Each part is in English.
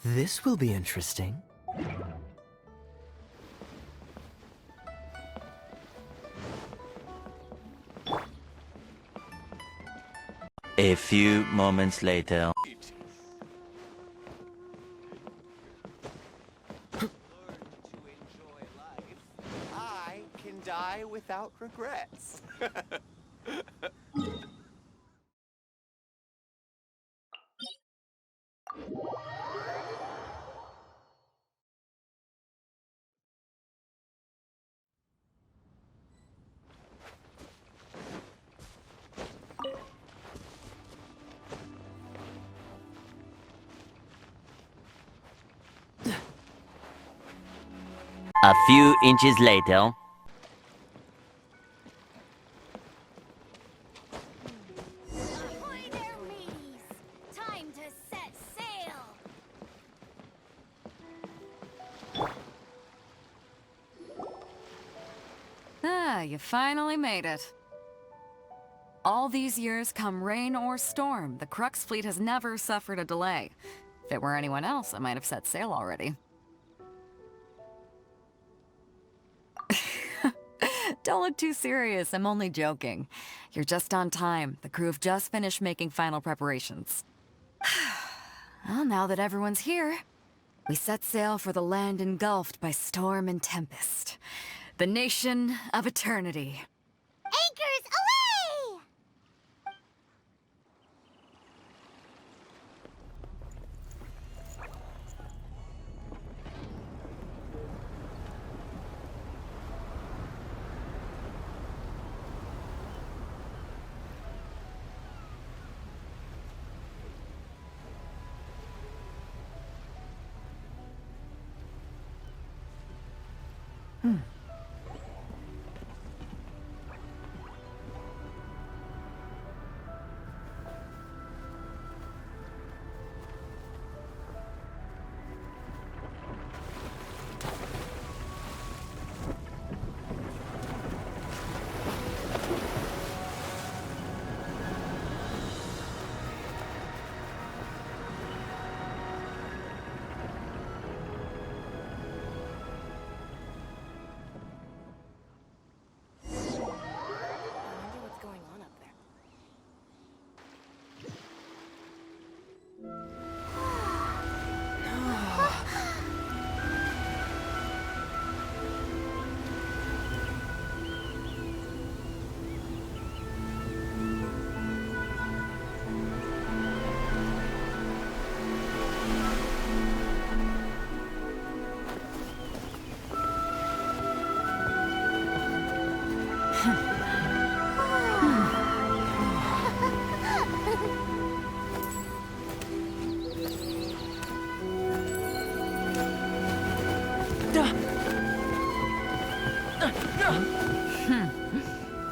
This will be interesting. A few moments later. I can die without regrets. A few inches later. Ahoy there, mateys! Time to set sail! Ah, you finally made it. All these years, come rain or storm, the Crux fleet has never suffered a delay. If it were anyone else, I might have set sail already. Don't look too serious, I'm only joking. You're just on time. The crew have just finished making final preparations. Well, now that everyone's here, we set sail for the land engulfed by storm and tempest. The nation of eternity. Anchors away!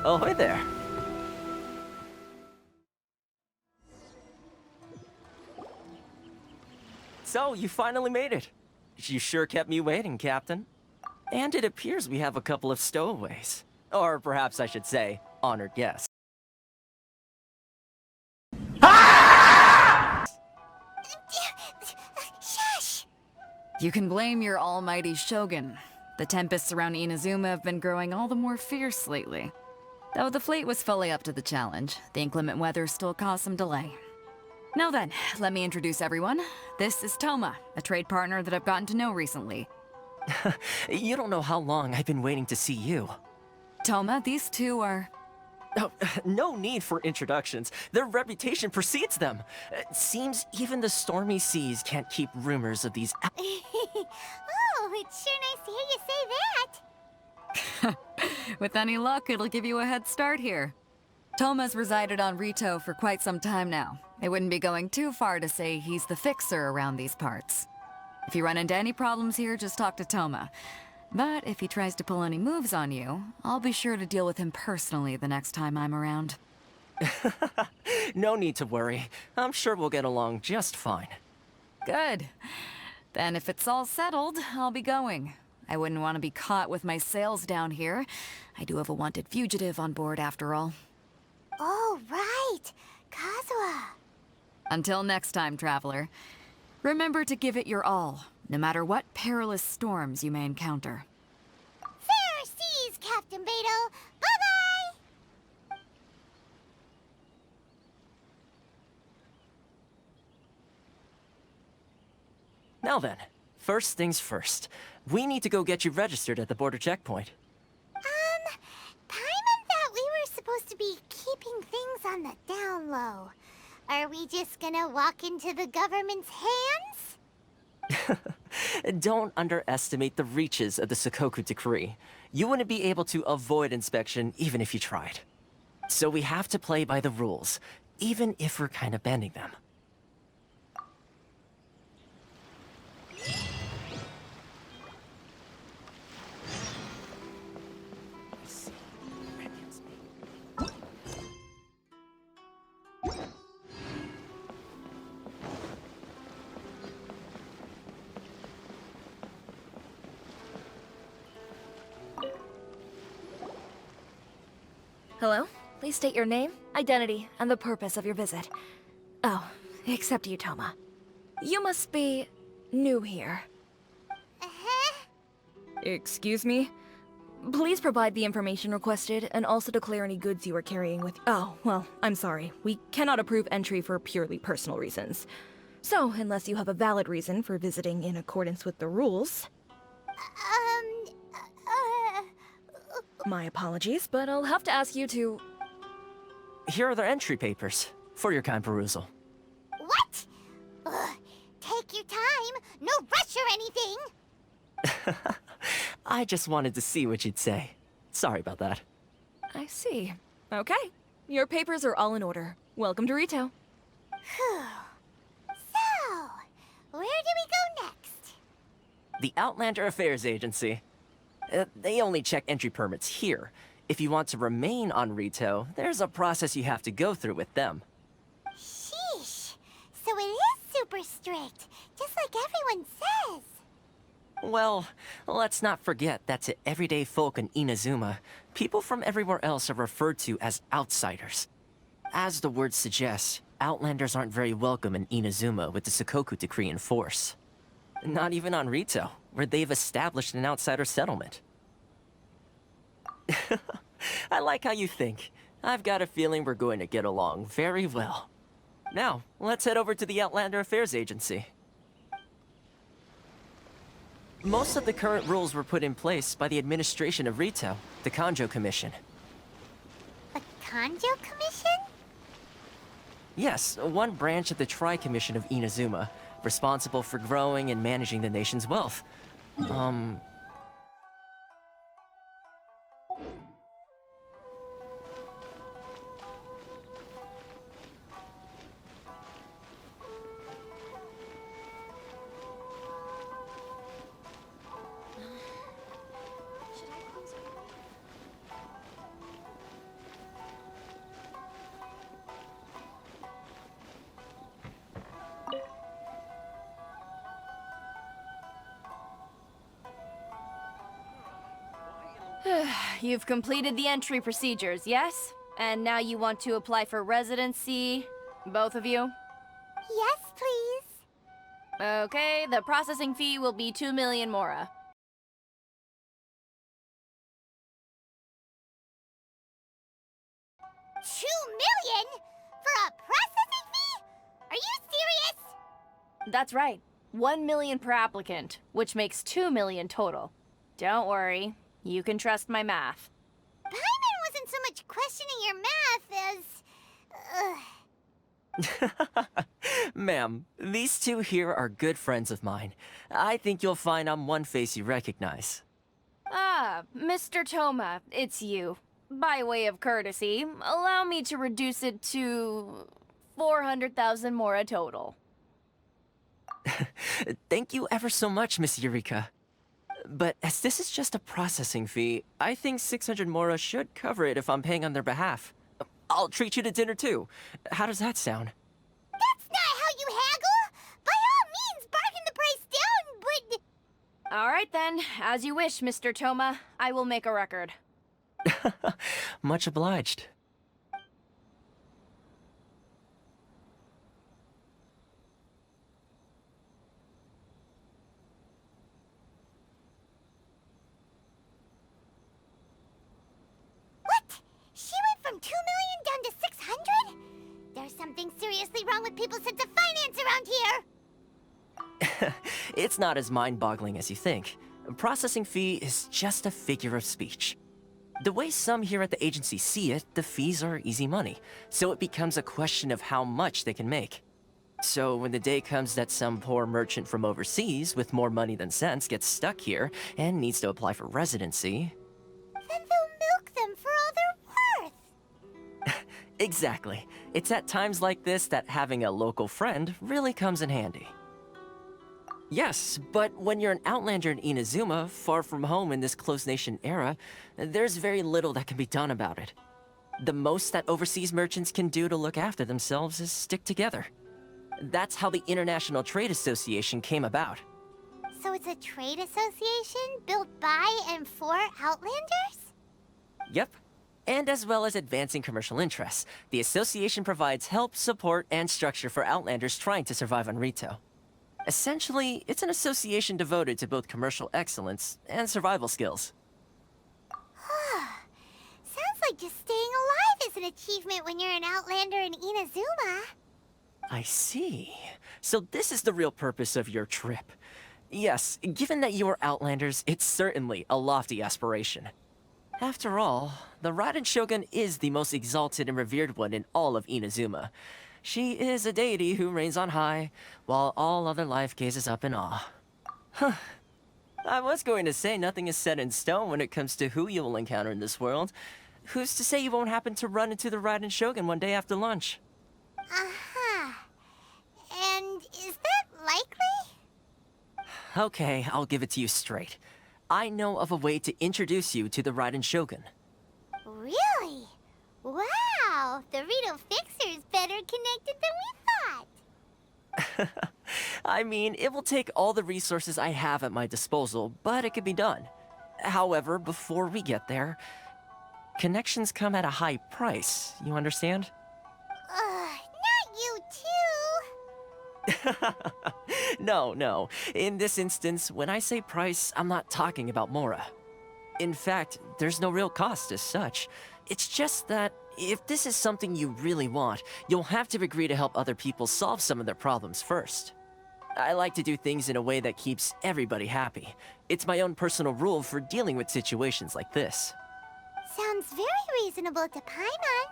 Ahoy there. So, you finally made it. You sure kept me waiting, Captain. And it appears we have a couple of stowaways. Or perhaps I should say, honored guests. Shush! You can blame your almighty Shogun. The tempests around Inazuma have been growing all the more fierce lately. Though the fleet was fully up to the challenge, the inclement weather still caused some delay. Now then, let me introduce everyone. This is Toma, a trade partner that I've gotten to know recently. You don't know how long I've been waiting to see you. Toma, these two are... Oh, no need for introductions. Their reputation precedes them. It seems even the stormy seas can't keep rumors of these... Oh, it's sure nice to hear you say that. With any luck, it'll give you a head start here. Toma's resided on Rito for quite some time now. It wouldn't be going too far to say he's the fixer around these parts. If you run into any problems here, just talk to Toma. But if he tries to pull any moves on you, I'll be sure to deal with him personally the next time I'm around. No need to worry. I'm sure we'll get along just fine. Good. Then if it's all settled, I'll be going. I wouldn't want to be caught with my sails down here. I do have a wanted fugitive on board after all. Oh, right. Kazuha. Until next time, traveler. Remember to give it your all, no matter what perilous storms you may encounter. Fair seas, Captain Beto. Bye-bye! Now then, first things first. We need to go get you registered at the border checkpoint. Paimon thought we were supposed to be keeping things on the down low. Are we just gonna walk into the government's hands? Don't underestimate the reaches of the Sakoku Decree. You wouldn't be able to avoid inspection even if you tried. So we have to play by the rules, even if we're kind of bending them. Hello? Please state your name, identity, and the purpose of your visit. Oh, except you, Toma. You must be new here. Uh-huh. Excuse me? Please provide the information requested and also declare any goods you are carrying with. Oh, well, I'm sorry. We cannot approve entry for purely personal reasons. So, unless you have a valid reason for visiting in accordance with the rules. My apologies, but I'll have to ask you to... Here are the entry papers, for your kind perusal. What? Ugh, take your time. No rush or anything. I just wanted to see what you'd say. Sorry about that. I see. Okay. Your papers are all in order. Welcome to Rito. Phew. So, where do we go next? The Outlander Affairs Agency. They only check entry permits here. If you want to remain on Rito, there's a process you have to go through with them. Sheesh. So it is super strict, just like everyone says. Well, let's not forget that to everyday folk in Inazuma, people from everywhere else are referred to as outsiders. As the word suggests, Outlanders aren't very welcome in Inazuma with the Sakoku Decree in force. Not even on Rito, where they've established an outsider settlement. I like how you think. I've got a feeling we're going to get along very well. Now, let's head over to the Outlander Affairs Agency. Most of the current rules were put in place by the administration of Rito, the Kanjo Commission. The Kanjo Commission? Yes, one branch of the Tri-Commission of Inazuma, responsible for growing and managing the nation's wealth. You've completed the entry procedures, yes? And now you want to apply for residency? Both of you? Yes, please. Okay, the processing fee will be 2 million mora. 2 million? For a processing fee? Are you serious? That's right. 1 million per applicant, which makes 2 million total. Don't worry, you can trust my math. Paimon wasn't so much questioning your math as... Ma'am, these two here are good friends of mine. I think you'll find I'm one face you recognize. Ah, Mr. Toma, it's you. By way of courtesy, allow me to reduce it to 400,000 mora total. Thank you ever so much, Miss Eureka. But as this is just a processing fee, I think 600 mora should cover it if I'm paying on their behalf. I'll treat you to dinner too. How does that sound? That's not how you haggle! By all means, bargain the price down, but... All right then, as you wish, Mr. Toma. I will make a record. Much obliged. people's sense of finance around here! It's not as mind-boggling as you think. A processing fee is just a figure of speech. The way some here at the agency see it, the fees are easy money, so it becomes a question of how much they can make. So when the day comes that some poor merchant from overseas with more money than sense gets stuck here and needs to apply for residency... Then they'll milk them for all they're worth! Exactly. It's at times like this that having a local friend really comes in handy. Yes, but when you're an outlander in Inazuma, far from home in this closed nation era, there's very little that can be done about it. The most that overseas merchants can do to look after themselves is stick together. That's how the International Trade Association came about. So it's a trade association built by and for Outlanders? Yep. And as well as advancing commercial interests, the association provides help, support, and structure for Outlanders trying to survive on Rito. Essentially, it's an association devoted to both commercial excellence and survival skills. Sounds like just staying alive is an achievement when you're an Outlander in Inazuma. I see. So this is the real purpose of your trip. Yes, given that you are Outlanders, it's certainly a lofty aspiration. After all, the Raiden Shogun is the most exalted and revered one in all of Inazuma. She is a deity who reigns on high, while all other life gazes up in awe. Huh. I was going to say nothing is set in stone when it comes to who you will encounter in this world. Who's to say you won't happen to run into the Raiden Shogun one day after lunch? Uh-huh. And is that likely? Okay, I'll give it to you straight. I know of a way to introduce you to the Raiden Shogun. Really? Wow! The Rito Fixer is better connected than we thought! I mean, it will take all the resources I have at my disposal, but it can be done. However, before we get there, connections come at a high price, you understand? Not you too! No. In this instance, when I say price, I'm not talking about Mora. In fact, there's no real cost as such. It's just that if this is something you really want, you'll have to agree to help other people solve some of their problems first. I like to do things in a way that keeps everybody happy. It's my own personal rule for dealing with situations like this. Sounds very reasonable to Paimon.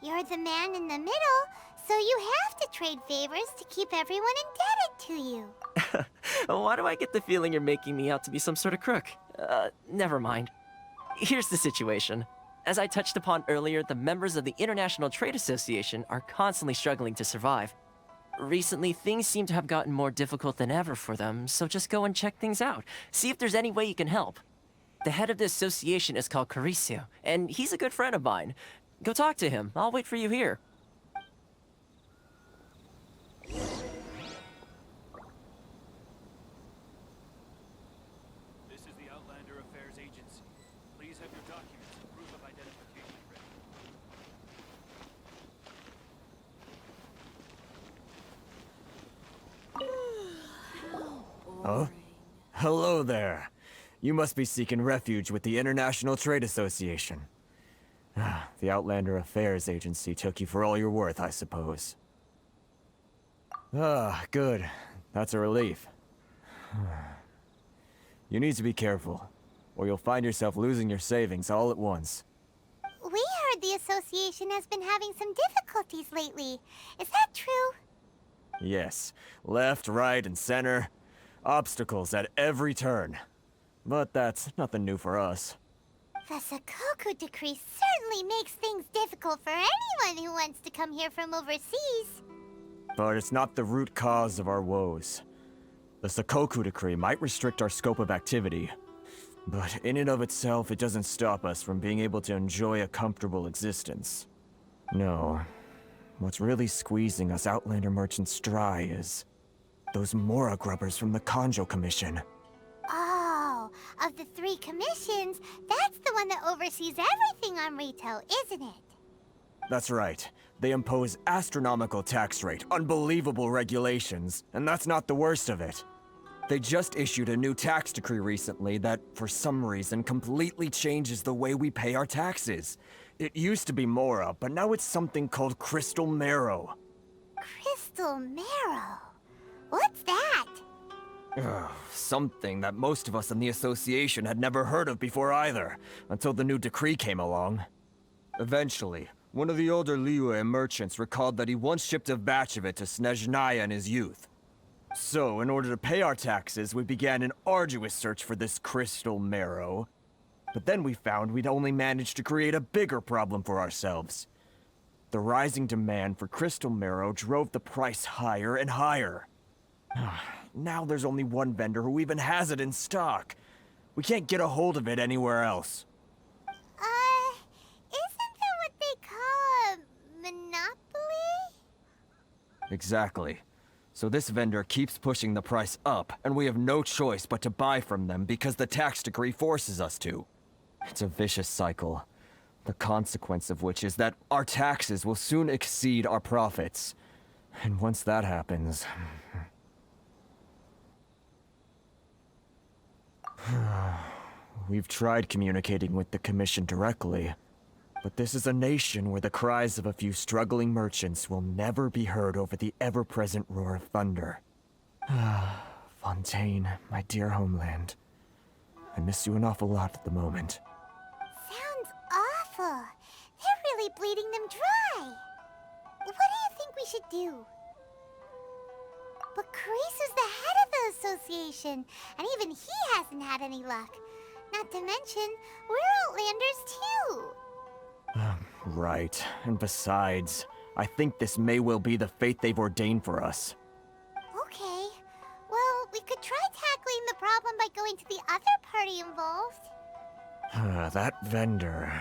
You're the man in the middle, so you have to trade favors to keep everyone indebted to you. Why do I get the feeling you're making me out to be some sort of crook? Never mind. Here's the situation. As I touched upon earlier, the members of the International Trade Association are constantly struggling to survive. Recently, things seem to have gotten more difficult than ever for them, so just go and check things out. See if there's any way you can help. The head of the association is called Caricio, and he's a good friend of mine. Go talk to him. I'll wait for you here. This is the Outlander Affairs Agency. Please have your documents and proof of identification ready. Huh? Hello there. You must be seeking refuge with the International Trade Association. The Outlander Affairs Agency took you for all you're worth, I suppose. Good. That's a relief. You need to be careful, or you'll find yourself losing your savings all at once. We heard the association has been having some difficulties lately. Is that true? Yes. Left, right, and center. Obstacles at every turn. But that's nothing new for us. The Sakoku decree certainly makes things difficult for anyone who wants to come here from overseas. But it's not the root cause of our woes. The Sakoku decree might restrict our scope of activity, but in and of itself, it doesn't stop us from being able to enjoy a comfortable existence. No. What's really squeezing us Outlander merchants dry is those Mora grubbers from the Kanjo Commission. Oh, of the 3 commissions, that's the one that oversees everything on Rito, isn't it? That's right. They impose astronomical tax rate, unbelievable regulations, and that's not the worst of it. They just issued a new tax decree recently that, for some reason, completely changes the way we pay our taxes. It used to be Mora, but now it's something called Crystal Marrow. Crystal crystal marrow. What's that? Something that most of us in the association had never heard of before either, until the new decree came along. Eventually, one of the older Liyue merchants recalled that he once shipped a batch of it to Snezhnaya in his youth. So, in order to pay our taxes, we began an arduous search for this crystal marrow. But then we found we'd only managed to create a bigger problem for ourselves. The rising demand for crystal marrow drove the price higher and higher. Now there's only one vendor who even has it in stock. We can't get a hold of it anywhere else. Isn't that what they call a monopoly? Exactly. So this vendor keeps pushing the price up, and we have no choice but to buy from them because the tax decree forces us to. It's a vicious cycle. The consequence of which is that our taxes will soon exceed our profits. And once that happens... We've tried communicating with the Commission directly, but this is a nation where the cries of a few struggling merchants will never be heard over the ever-present roar of thunder. Fontaine, my dear homeland. I miss you an awful lot at the moment. Sounds awful. They're really bleeding them dry. What do you think we should do? But Carice is the head of the association, and even he hasn't had any luck. Not to mention, we're Outlanders too. Right. And besides, I think this may well be the fate they've ordained for us. Okay. Well, we could try tackling the problem by going to the other party involved. That vendor...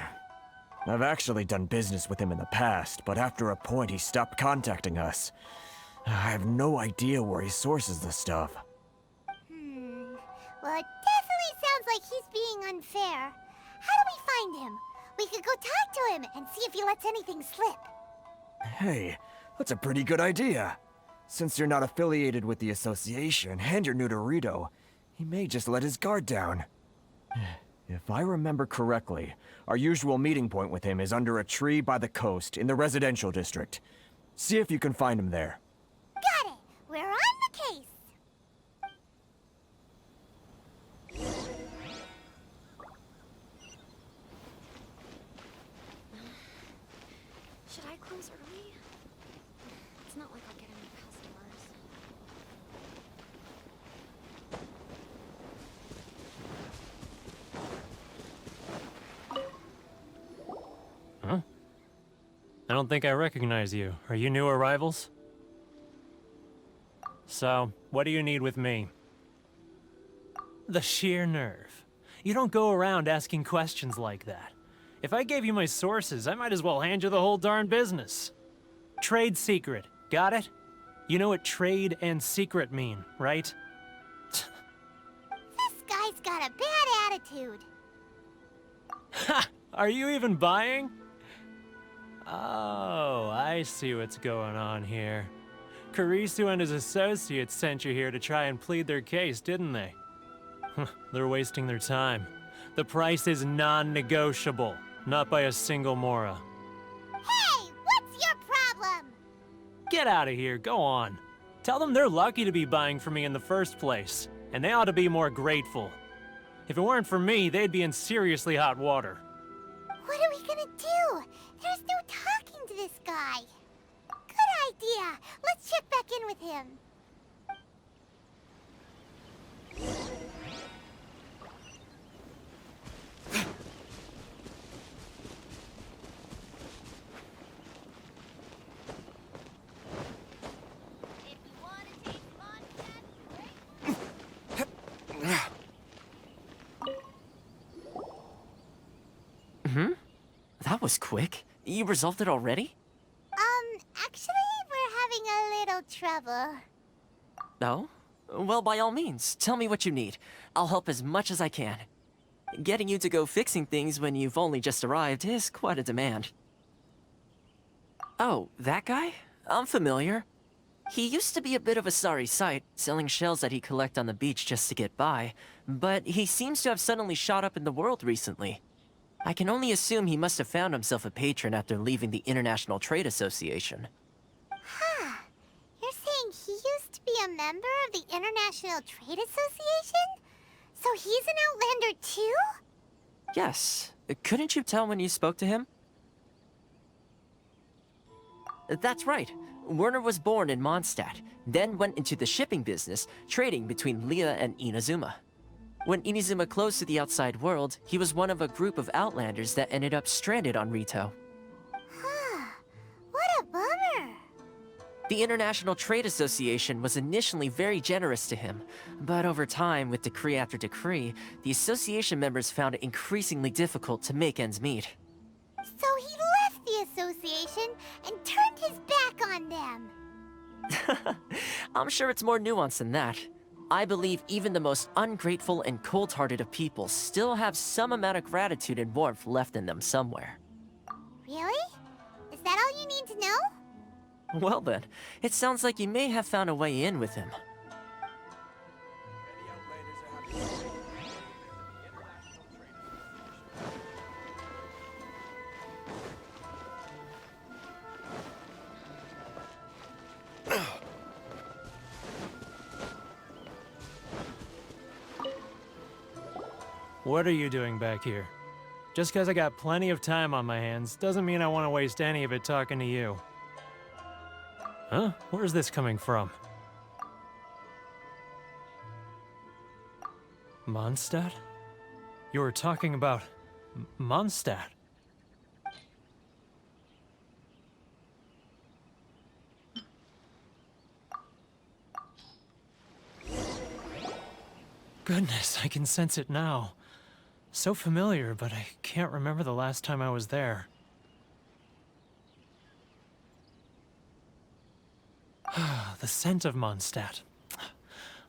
I've actually done business with him in the past, but after a point he stopped contacting us. I have no idea where he sources the stuff. Well, it definitely sounds like he's being unfair. How do we find him? We could go talk to him and see if he lets anything slip. Hey, that's a pretty good idea. Since you're not affiliated with the association and you're new to Rito, he may just let his guard down. If I remember correctly, our usual meeting point with him is under a tree by the coast in the residential district. See if you can find him there. Got it! We're on the case! Should I close early? It's not like I'll get any customers. Huh? I don't think I recognize you. Are you new arrivals? So, what do you need with me? The sheer nerve. You don't go around asking questions like that. If I gave you my sources, I might as well hand you the whole darn business. Trade secret, got it? You know what trade and secret mean, right? This guy's got a bad attitude. Ha! Are you even buying? Oh, I see what's going on here. Karisu and his associates sent you here to try and plead their case, didn't they? They're wasting their time. The price is non-negotiable, not by a single Mora. Hey, what's your problem? Get out of here, go on. Tell them they're lucky to be buying from me in the first place, and they ought to be more grateful. If it weren't for me, they'd be in seriously hot water. What are we gonna do? There's no talking to this guy. Good idea. Let's check back in with him. That was quick. You resolved it already? Actually, we're having a little trouble. No? Well, by all means, tell me what you need. I'll help as much as I can. Getting you to go fixing things when you've only just arrived is quite a demand. Oh, that guy? I'm familiar. He used to be a bit of a sorry sight, selling shells that he collect on the beach just to get by, but he seems to have suddenly shot up in the world recently. I can only assume he must have found himself a patron after leaving the International Trade Association. Huh. You're be a member of the International Trade Association? So he's an Outlander too? Yes. Couldn't you tell when you spoke to him? That's right. Werner was born in Mondstadt, then went into the shipping business, trading between Leah and Inazuma. When Inazuma closed to the outside world, he was one of a group of Outlanders that ended up stranded on Rito. What a bummer. The International Trade Association was initially very generous to him, but over time, with decree after decree, the association members found it increasingly difficult to make ends meet. So he left the association and turned his back on them. I'm sure it's more nuanced than that. I believe even the most ungrateful and cold-hearted of people still have some amount of gratitude and warmth left in them somewhere. Really? Is that all you need to know? Well then, it sounds like you may have found a way in with him. What are you doing back here? Just because I got plenty of time on my hands doesn't mean I want to waste any of it talking to you. Huh? Where's this coming from? Mondstadt? You were talking about Mondstadt. Goodness, I can sense it now. So familiar, but I can't remember the last time I was there. The scent of Mondstadt.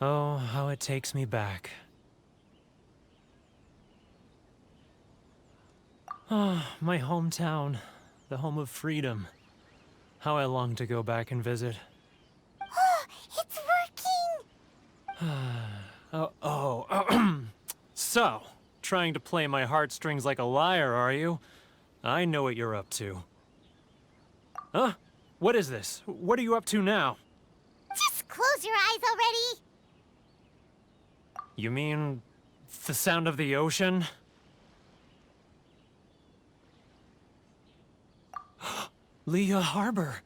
Oh, how it takes me back. Oh, my hometown, the home of freedom. How I long to go back and visit. It's working! So, trying to play my heartstrings like a liar, are you? I know what you're up to. Huh? What is this? What are you up to now? Just close your eyes already! You mean the sound of the ocean? Leah Harbor.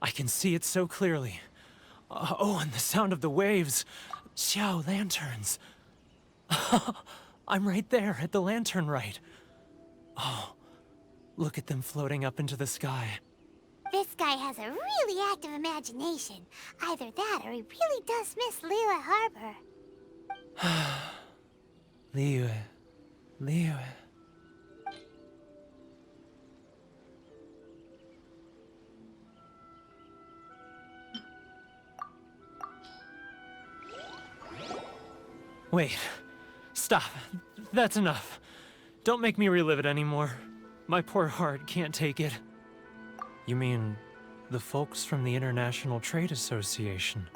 I can see it so clearly. Oh, and the sound of the waves. Xiao lanterns. I'm right there at the lantern right. Oh, look at them floating up into the sky. This guy has a really active imagination. Either that or he really does miss Liyue Harbor. Liyue. Wait. Stop. That's enough. Don't make me relive it anymore. My poor heart can't take it. You mean the folks from the International Trade Association?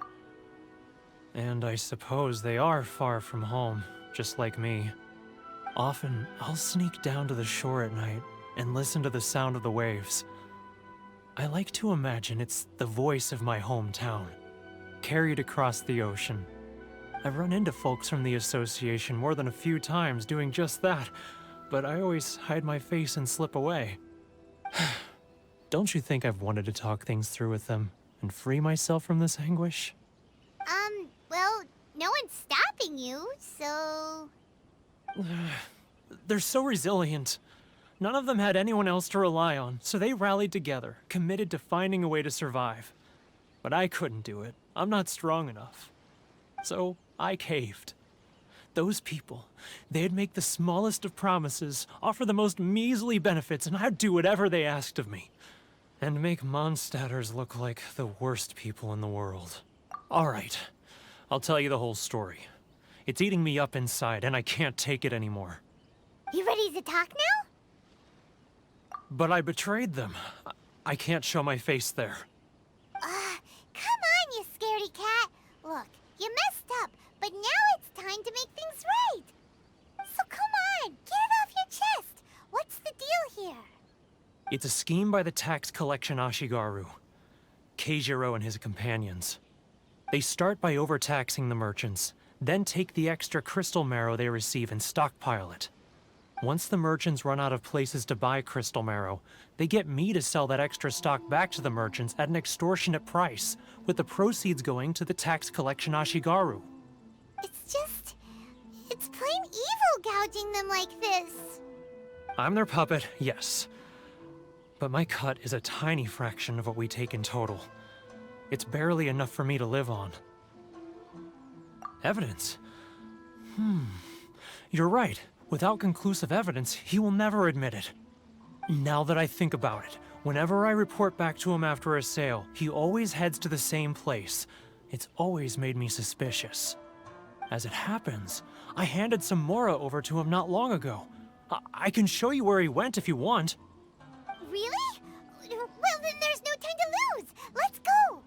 And I suppose they are far from home, just like me. Often, I'll sneak down to the shore at night and listen to the sound of the waves. I like to imagine it's the voice of my hometown, carried across the ocean. I've run into folks from the association more than a few times doing just that, but I always hide my face and slip away. Don't you think I've wanted to talk things through with them and free myself from this anguish? Well, no one's stopping you, so... They're so resilient. None of them had anyone else to rely on, so they rallied together, committed to finding a way to survive. But I couldn't do it. I'm not strong enough. So I caved. Those people, they'd make the smallest of promises, offer the most measly benefits, and I'd do whatever they asked of me. And make Mondstadters look like the worst people in the world. All right, I'll tell you the whole story. It's eating me up inside, and I can't take it anymore. You ready to talk now? But I betrayed them. I can't show my face there. Come on, you scaredy cat. Look, you messed up, but now it's time to make things right. So come on, get it off your chest. What's the deal here? It's a scheme by the tax collection Ashigaru, Keijiro and his companions. They start by overtaxing the merchants, then take the extra crystal marrow they receive and stockpile it. Once the merchants run out of places to buy crystal marrow, they get me to sell that extra stock back to the merchants at an extortionate price, with the proceeds going to the tax collection Ashigaru. It's plain evil gouging them like this. I'm their puppet, yes. But my cut is a tiny fraction of what we take in total. It's barely enough for me to live on. Evidence? You're right. Without conclusive evidence, he will never admit it. Now that I think about it, whenever I report back to him after a sale, he always heads to the same place. It's always made me suspicious. As it happens, I handed some Mora over to him not long ago. I can show you where he went if you want. Really? Well, then there's no time to lose. Let's go.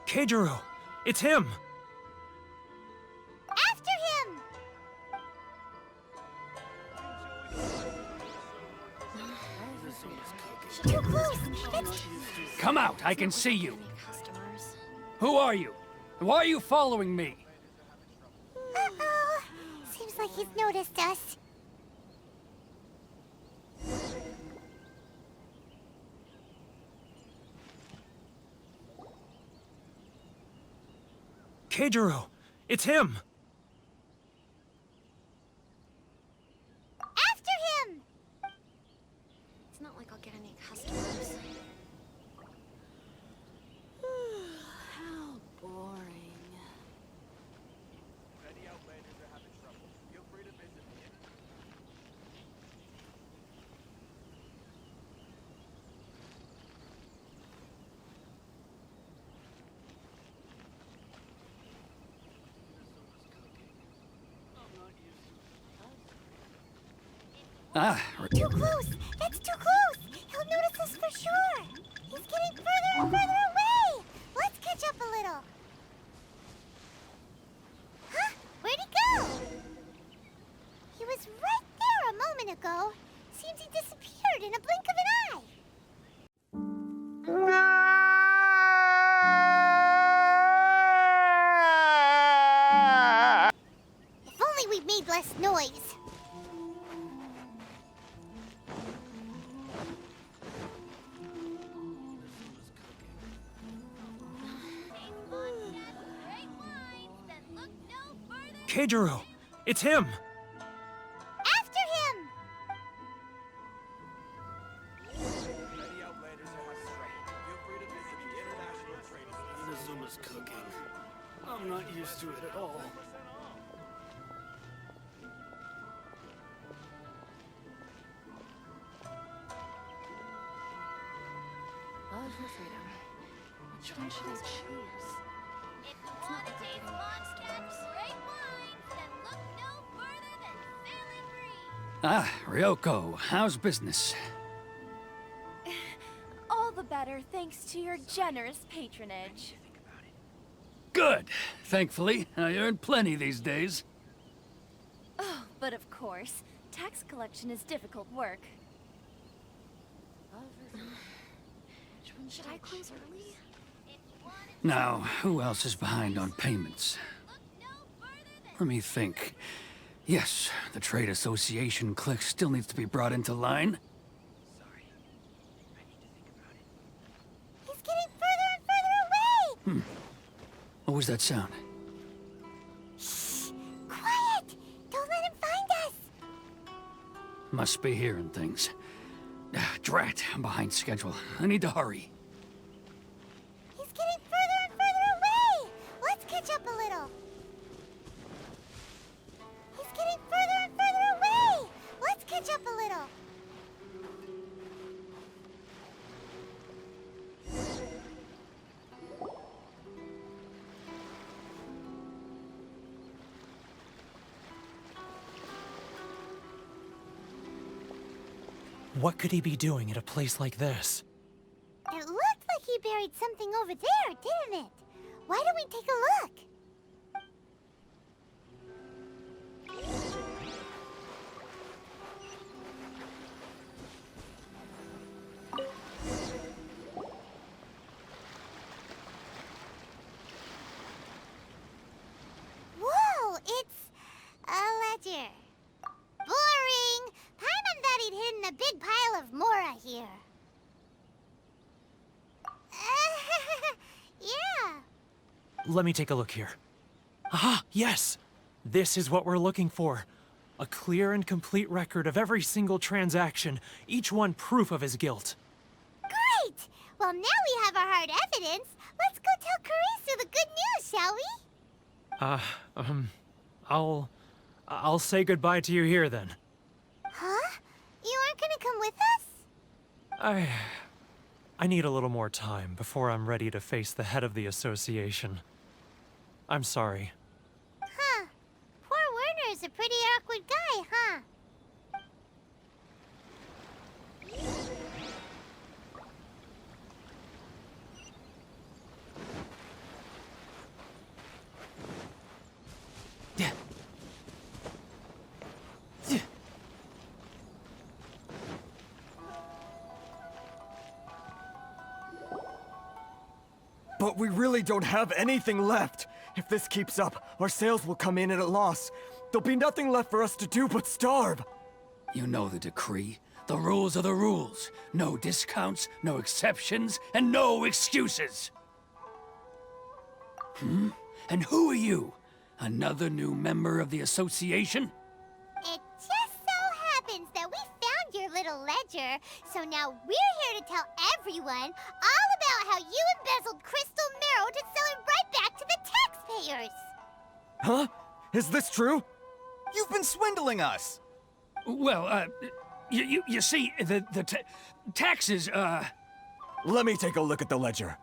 Keijiro! It's him! After him! Too close! Come out, I can see you. Customers. Who are you? Why are you following me? Uh-oh. Seems like he's noticed us. Keijiro! It's him! After him! It's not like I'll get any customers. How boring. Any outlanders are having trouble. Feel free to visit me. Too close! That's too close! He'll notice us for sure! He's getting further and further away! Let's catch up a little. Huh? Where'd he go? He was right there a moment ago. Seems he disappeared in a blink of an eye. If only we made less noise. Keijiro! It's him! After him! Any outlanders are astray. Feel free to visit the International Trade Association. Inazuma's cooking. I'm not used to it at all. Love for freedom. Which one should I choose? If you want to taste Mondstadt's great wines, then look no further than Sailing Green. Ryoko, how's business? All the better thanks to your generous patronage. Good. Thankfully, I earn plenty these days. Oh, but of course, tax collection is difficult work. Should I close early? Now, who else is behind on payments? Let me think. Yes, the trade association clique still needs to be brought into line. He's getting further and further away! What was that sound? Shh! Quiet! Don't let him find us! Must be hearing things. Drat, I'm behind schedule. I need to hurry. He's getting further and further away! Let's catch up a little. He's getting further and further away! Let's catch up a little. What could he be doing at a place like this? It looked like he buried something over there, didn't it? Why don't we take a look? Whoa, it's a ledger. Boring! Paimon thought he'd hidden a big pile of Mora here. Yeah. Let me take a look here. Ah, yes! This is what we're looking for. A clear and complete record of every single transaction, each one proof of his guilt. Great! Well, now we have our hard evidence. Let's go tell Karisu the good news, shall we? I'll say goodbye to you here then. Huh? You aren't gonna come with us? I need a little more time before I'm ready to face the head of the association. I'm sorry. Huh. Poor Werner's a pretty awkward guy, huh? But we really don't have anything left. If this keeps up, our sales will come in at a loss. There'll be nothing left for us to do but starve. You know the decree. The rules are the rules. No discounts, no exceptions, and no excuses. And who are you? Another new member of the association? It just so happens that we found your little ledger, so now we're here to tell everyone all about how you embezzled crystal marrow to sell it right back to the taxpayers. Huh? Is this true? You've been swindling us! Well, you see, the taxes, Let me take a look at the ledger.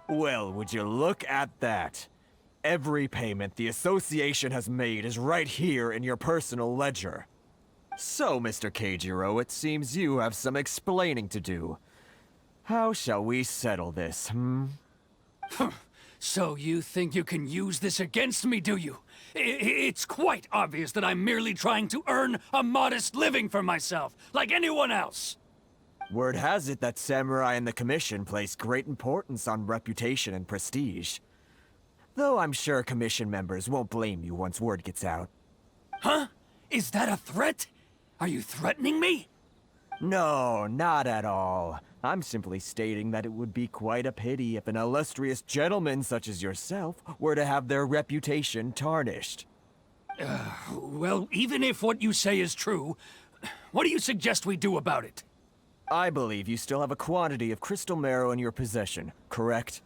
Well, would you look at that? Every payment the association has made is right here in your personal ledger. So, Mr. Keijiro, it seems you have some explaining to do. How shall we settle this, So you think you can use this against me, do you? It's quite obvious that I'm merely trying to earn a modest living for myself, like anyone else. Word has it that Samurai and the Commission place great importance on reputation and prestige. Though I'm sure Commission members won't blame you once word gets out. Huh? Is that a threat? Are you threatening me? No, not at all. I'm simply stating that it would be quite a pity if an illustrious gentleman such as yourself were to have their reputation tarnished. Well, even if what you say is true, what do you suggest we do about it? I believe you still have a quantity of crystal marrow in your possession, correct?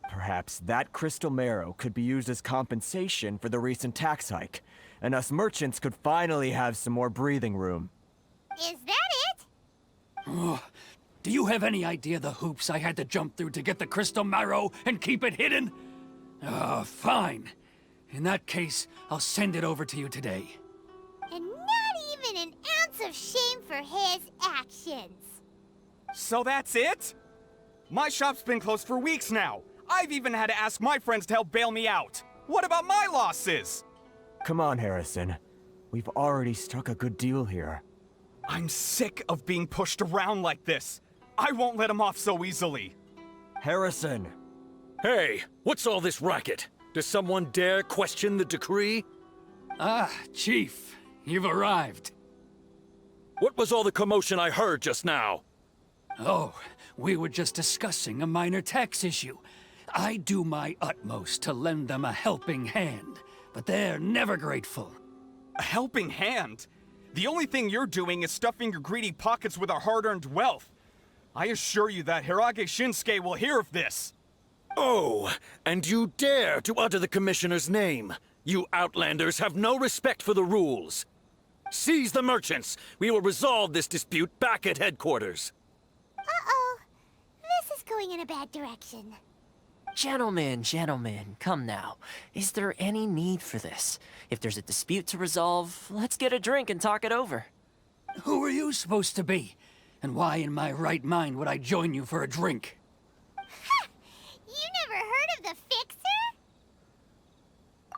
Perhaps that crystal marrow could be used as compensation for the recent tax hike, and us merchants could finally have some more breathing room. Is that it? Do you have any idea the hoops I had to jump through to get the crystal marrow and keep it hidden? Fine. In that case, I'll send it over to you today. And not even an ounce of shame for his actions. So that's it? My shop's been closed for weeks now. I've even had to ask my friends to help bail me out. What about my losses? Come on, Harrison. We've already struck a good deal here. I'm sick of being pushed around like this. I won't let him off so easily. Harrison! Hey, what's all this racket? Does someone dare question the decree? Ah, Chief, you've arrived. What was all the commotion I heard just now? Oh, we were just discussing a minor tax issue. I do my utmost to lend them a helping hand, but they're never grateful. A helping hand? The only thing you're doing is stuffing your greedy pockets with our hard-earned wealth. I assure you that Hirage Shinsuke will hear of this. Oh, and you dare to utter the Commissioner's name. You Outlanders have no respect for the rules. Seize the merchants. We will resolve this dispute back at headquarters. Uh-oh. This is going in a bad direction. Gentlemen, come now. Is there any need for this? If there's a dispute to resolve, let's get a drink and talk it over. Who are you supposed to be? And why in my right mind would I join you for a drink? Ha! You never heard of the Fixer?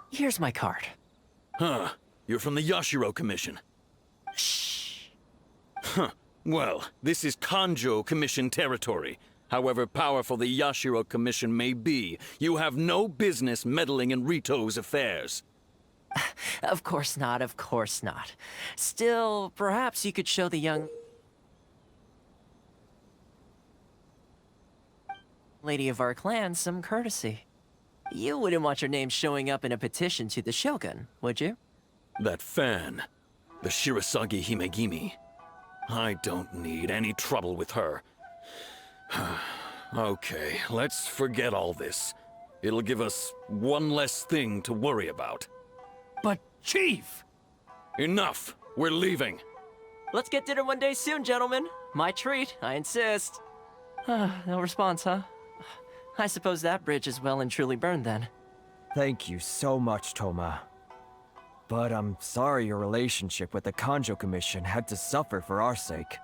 Here's my card. Huh. You're from the Yashiro Commission. Shh. Huh. Well, this is Kanjo Commission territory. However powerful the Yashiro Commission may be, you have no business meddling in Rito's affairs. Of course not, of course not. Still, perhaps you could show the young lady of our clan some courtesy. You wouldn't want your name showing up in a petition to the Shogun, would you? That fan, the Shirasagi Himegimi. I don't need any trouble with her. Okay, let's forget all this. It'll give us one less thing to worry about. But, Chief! Enough! We're leaving! Let's get dinner one day soon, gentlemen. My treat, I insist. No response, huh? I suppose that bridge is well and truly burned then. Thank you so much, Toma. But I'm sorry your relationship with the Kanjo Commission had to suffer for our sake.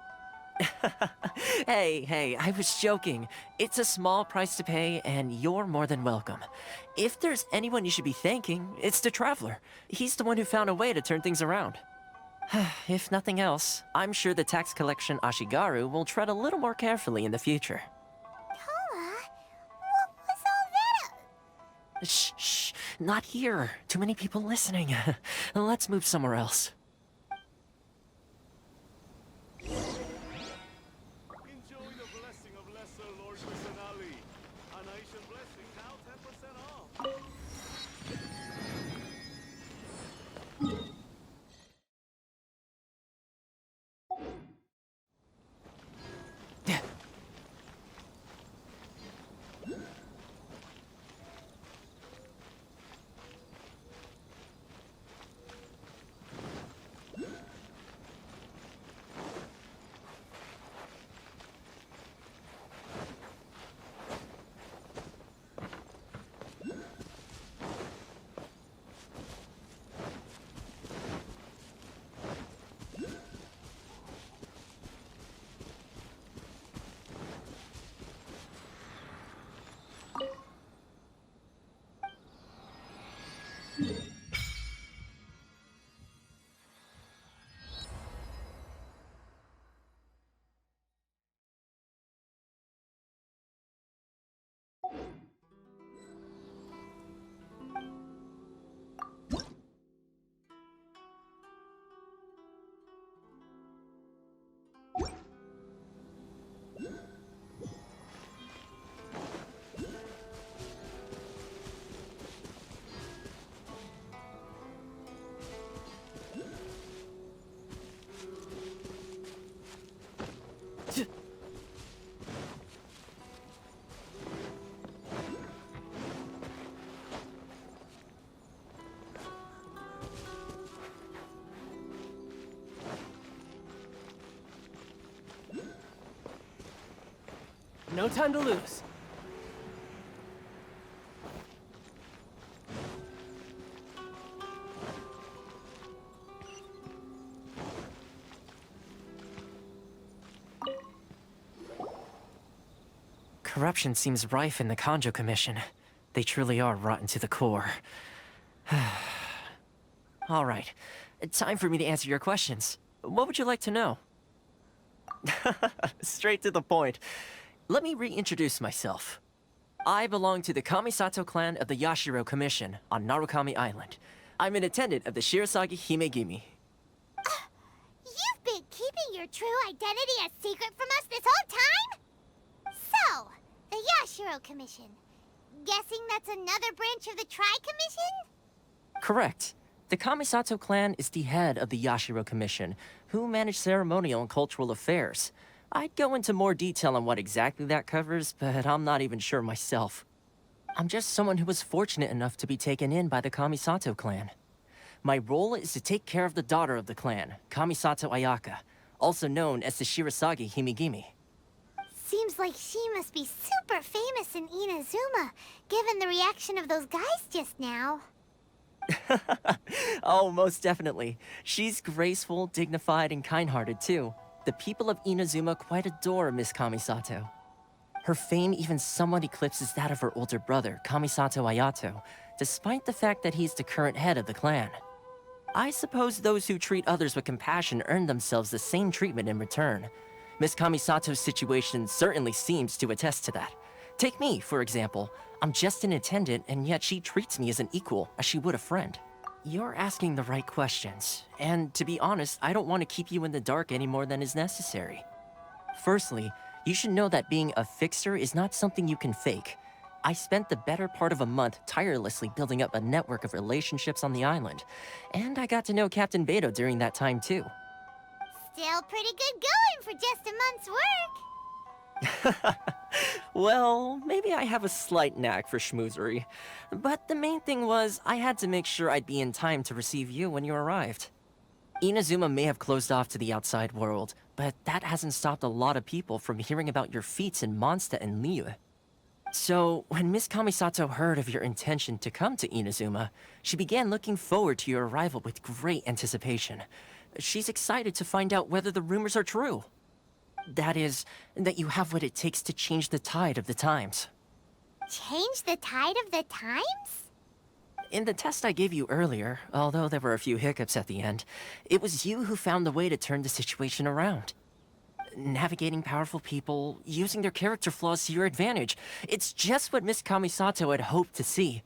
Hey, I was joking. It's a small price to pay, and you're more than welcome. If there's anyone you should be thanking, it's the Traveler. He's the one who found a way to turn things around. If nothing else, I'm sure the tax collection Ashigaru will tread a little more carefully in the future. Toma, what was all that? Shh, not here. Too many people listening. Let's move somewhere else. Enjoy the blessing of Lesser Lord Kusanali. An Aisha blessing now 10% off. No time to lose. Corruption seems rife in the Kanjo Commission. They truly are rotten to the core. All right, time for me to answer your questions. What would you like to know? Straight to the point. Let me reintroduce myself. I belong to the Kamisato clan of the Yashiro Commission on Narukami Island. I'm an attendant of the Shirasagi Himegimi. You've been keeping your true identity a secret from us this whole time? So, the Yashiro Commission. Guessing that's another branch of the Tri-Commission? Correct. The Kamisato clan is the head of the Yashiro Commission, who manage ceremonial and cultural affairs. I'd go into more detail on what exactly that covers, but I'm not even sure myself. I'm just someone who was fortunate enough to be taken in by the Kamisato clan. My role is to take care of the daughter of the clan, Kamisato Ayaka, also known as the Shirasagi Himegimi. Seems like she must be super famous in Inazuma, given the reaction of those guys just now. Oh, most definitely. She's graceful, dignified, and kind-hearted too. The people of Inazuma quite adore Miss Kamisato. Her fame even somewhat eclipses that of her older brother, Kamisato Ayato, despite the fact that he's the current head of the clan. I suppose those who treat others with compassion earn themselves the same treatment in return. Miss Kamisato's situation certainly seems to attest to that. Take me, for example. I'm just an attendant, and yet she treats me as an equal, as she would a friend. You're asking the right questions, and to be honest, I don't want to keep you in the dark any more than is necessary. Firstly, you should know that being a fixer is not something you can fake. I spent the better part of a month tirelessly building up a network of relationships on the island, and I got to know Captain Beto during that time too. Still pretty good going for just a month's work. Well, maybe I have a slight knack for schmoozery, but the main thing was I had to make sure I'd be in time to receive you when you arrived. Inazuma may have closed off to the outside world, but that hasn't stopped a lot of people from hearing about your feats in Mondstadt and Liyue. So, when Miss Kamisato heard of your intention to come to Inazuma, she began looking forward to your arrival with great anticipation. She's excited to find out whether the rumors are true. That is, that you have what it takes to change the tide of the times. Change the tide of the times? In the test I gave you earlier, although there were a few hiccups at the end, it was you who found the way to turn the situation around. Navigating powerful people, using their character flaws to your advantage. It's just what Miss Kamisato had hoped to see.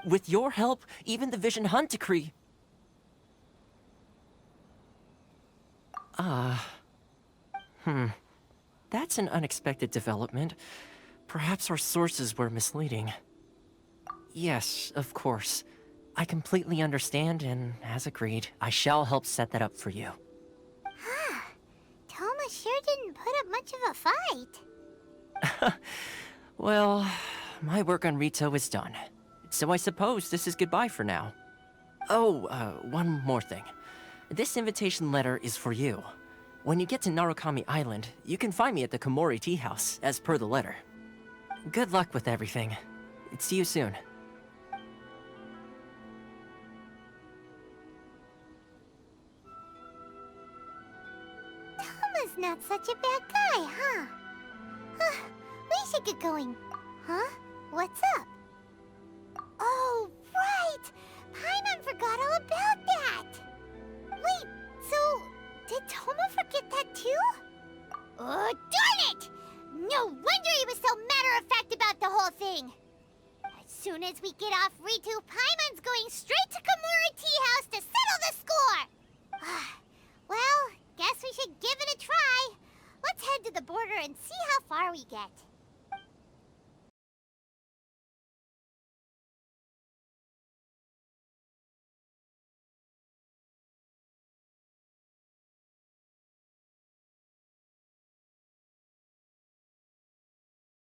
With your help, even the Vision Hunt decree... That's an unexpected development. Perhaps our sources were misleading. Yes, of course. I completely understand, and as agreed, I shall help set that up for you. Toma sure didn't put up much of a fight. Well, my work on Rito is done. So I suppose this is goodbye for now. Oh, one more thing. This invitation letter is for you. When you get to Narukami Island, you can find me at the Komori Tea House, as per the letter. Good luck with everything. See you soon. Toma's not such a bad guy, huh? We should get going. Huh? What's up? Oh, right! Paimon forgot all about that! Wait, so... did Toma forget that too? Oh, darn it! No wonder he was so matter-of-fact about the whole thing! As soon as we get off Ritu, Paimon's going straight to Komori Tea House to settle the score! Well, guess we should give it a try. Let's head to the border and see how far we get.